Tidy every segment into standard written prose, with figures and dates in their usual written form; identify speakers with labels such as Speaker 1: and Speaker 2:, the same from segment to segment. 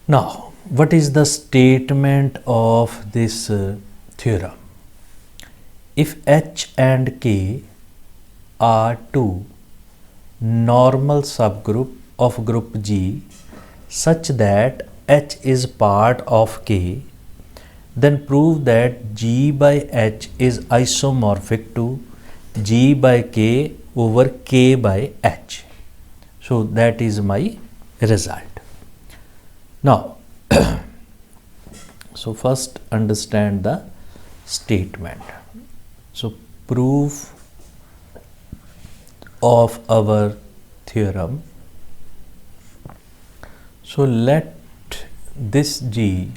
Speaker 1: Now, what is the statement of this theorem? If H and K are two normal subgroup of group G such that H is part of K, then prove that G by H is isomorphic to G by K over K by H. So that is my result. Now, so first understand the statement. So proof of our theorem. So let this G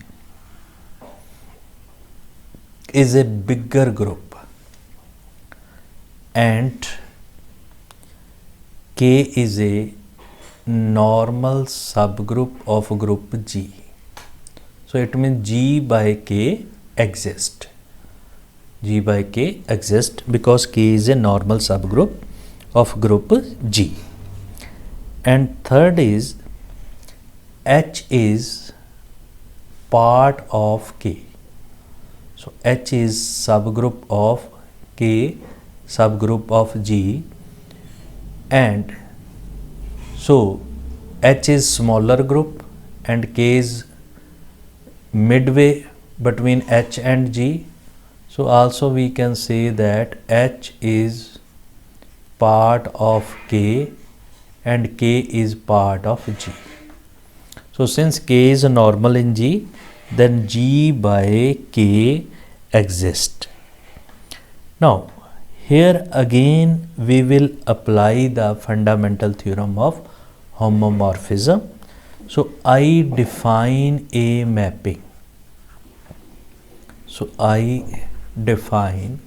Speaker 1: is a bigger group and K is a normal subgroup of group G. So it means G by K exists. G by K exists because K is a normal subgroup of group G. And third is H is part of K. So H is subgroup of K, subgroup of G, and so H is smaller group and K is midway between H and G. So also we can say that H is part of K and K is part of G. So since K is normal in G, then G by K exists. Now here again we will apply the fundamental theorem of homomorphism. So I define a mapping. So I define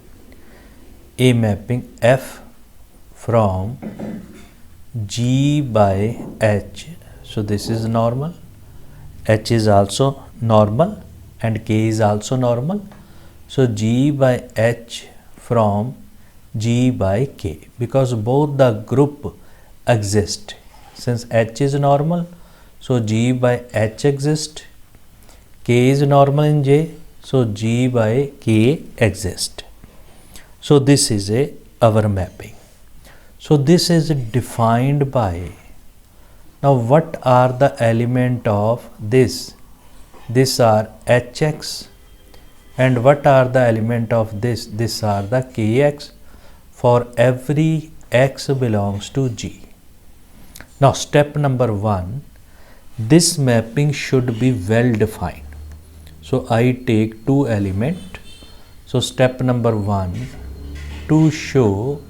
Speaker 1: a mapping F from G by H. So this is normal, H is also normal and K is also normal. So G by H from G by K, because both the group exist. Since H is normal, so G by H exists. K is normal in J, so G by K exists. So this is our mapping. So this is defined by, now what are the element of this? These are Hx, and what are the element of this? These are the Kx for every x belongs to G. Now step number 1, this mapping should be well defined. So I take two elements. So step number 1, to show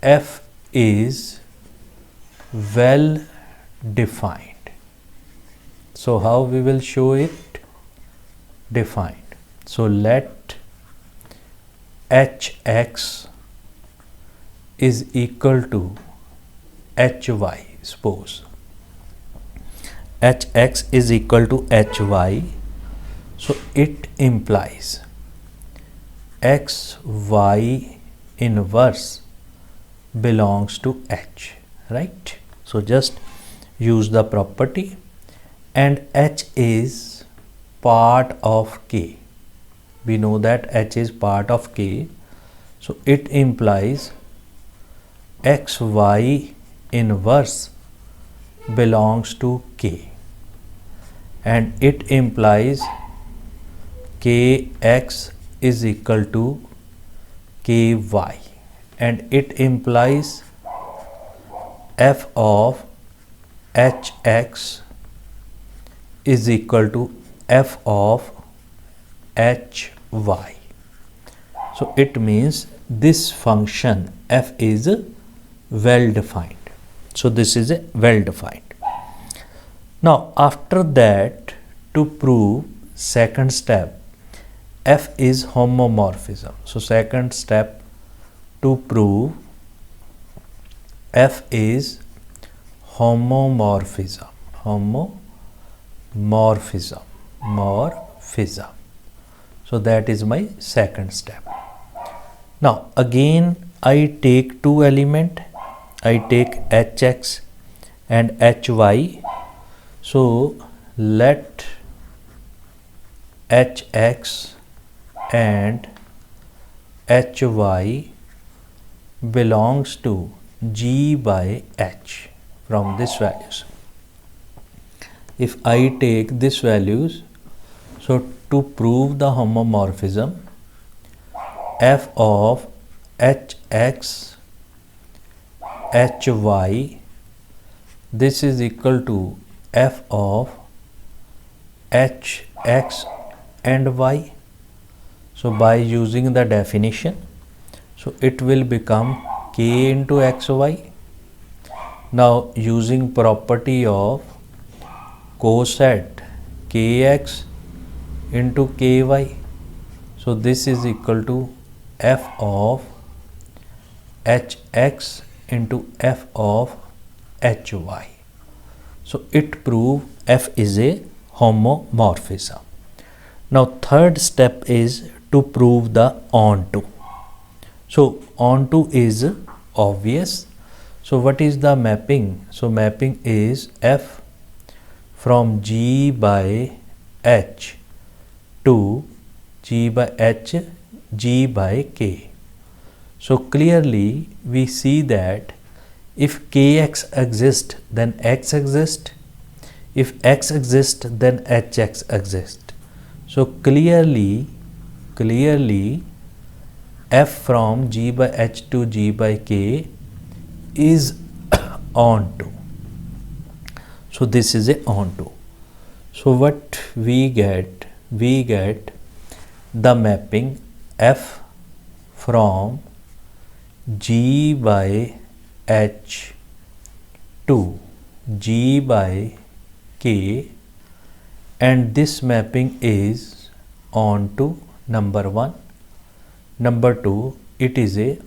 Speaker 1: F is well defined. So how we will show it? Defined. So let Hx is equal to Hy. Suppose Hx is equal to Hy. So it implies Xy inverse belongs to H, right? So just use the property, and H is part of K. We know that H is part of K, so it implies Xy inverse belongs to K, and it implies Kx is equal to Ky, and it implies F of Hx is equal to F of Hy. So it means this function F is well defined. So this is well defined. Now after that, to prove second step, F is homomorphism. So second step to prove F is homomorphism. Morphism. So that is my second step. Now again I take two element. I take Hx and hy. So let hx and hy belongs to g by h from this values. If I take this values, so to prove the homomorphism, f of hx hy, this is equal to f of hx and y. So by using the definition, so it will become k into xy. Now using property of coset kx into ky, so this is equal to f of hx into f of hy. So it prove f is a homomorphism. Now third step is to prove the onto. So onto is obvious. So what is the mapping? So mapping is f from g by h to g by h, g by k. So clearly we see that if kx exists, then x exists. If x exists, then hx exists. So clearly f from g by h to g by k is onto. So this is a onto. So what we get? We get the mapping f from g by h to g by k, and this mapping is onto number 1. Number 2, it is a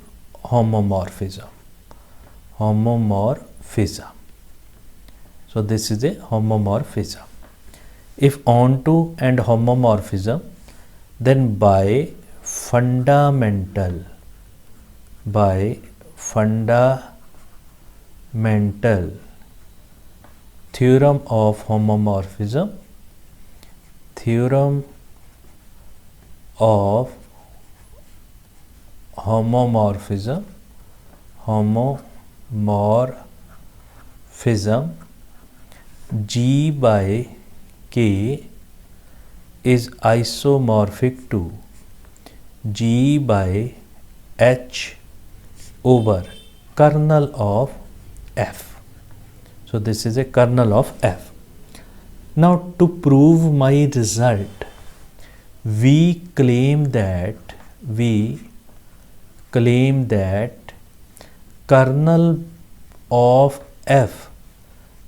Speaker 1: homomorphism. So this is a homomorphism. If onto and homomorphism, then by fundamental theorem of homomorphism, g by k is isomorphic to g by h over kernel of f. So this is a kernel of f. Now to prove my result, we claim that kernel of f,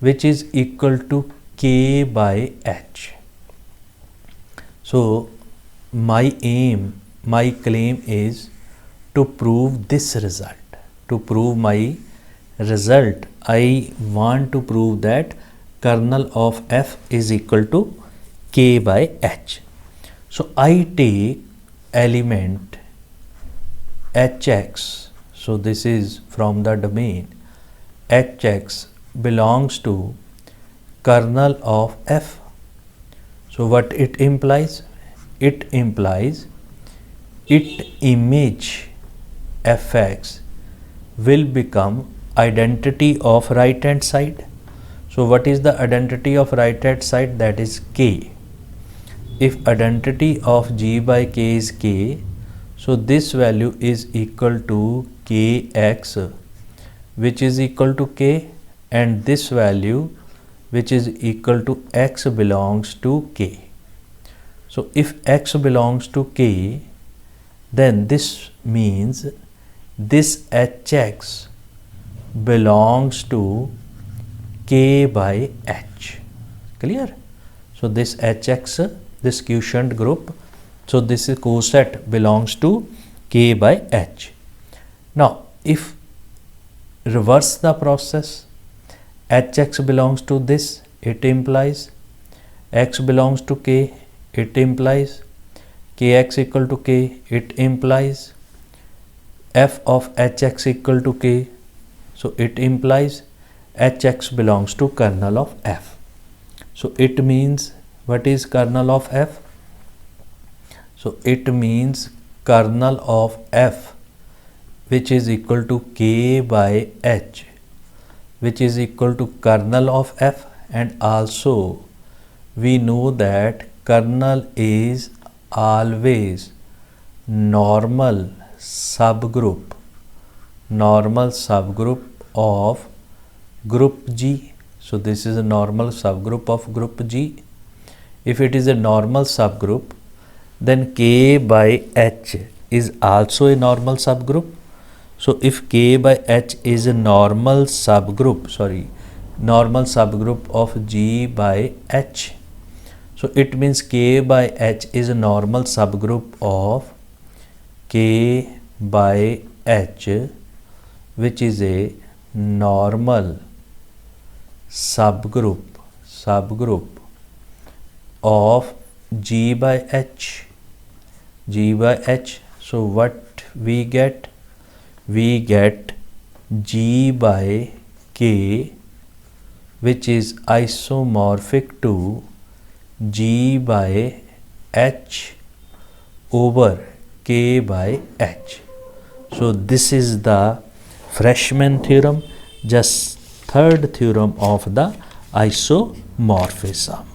Speaker 1: which is equal to k by h. So my claim is to prove this result. To prove my result, I want to prove that kernel of f is equal to k by h. So I take element hx. So this is from the domain hx belongs to kernel of f. So what it implies? It implies its image fx will become identity of right hand side. So what is the identity of right hand side? That is k. If identity of g by k is k, so this value is equal to kx, which is equal to k, and this value which is equal to x belongs to k. So if x belongs to k, then this means this hx belongs to k by h. Clear? So this hx, this quotient group, so this is coset belongs to k by h. Now if reverse the process, hx belongs to this, it implies x belongs to k, it implies kx equal to k, it implies f of hx equal to k, so it implies hx belongs to kernel of f. So it means, what is kernel of f? So it means kernel of f, which is equal to k by h, which is equal to kernel of f. And also we know that kernel is always normal subgroup of group G. So this is a normal subgroup of group G. If it is a normal subgroup, then K by H is also a normal subgroup. So if K by H is a normal subgroup of G by H, so it means K by H is a normal subgroup of K by H, which is a normal subgroup of G by H. So what we get? We get G by K, which is isomorphic to G by H over K by H. So this is the Freshman theorem, just third theorem of the isomorphism.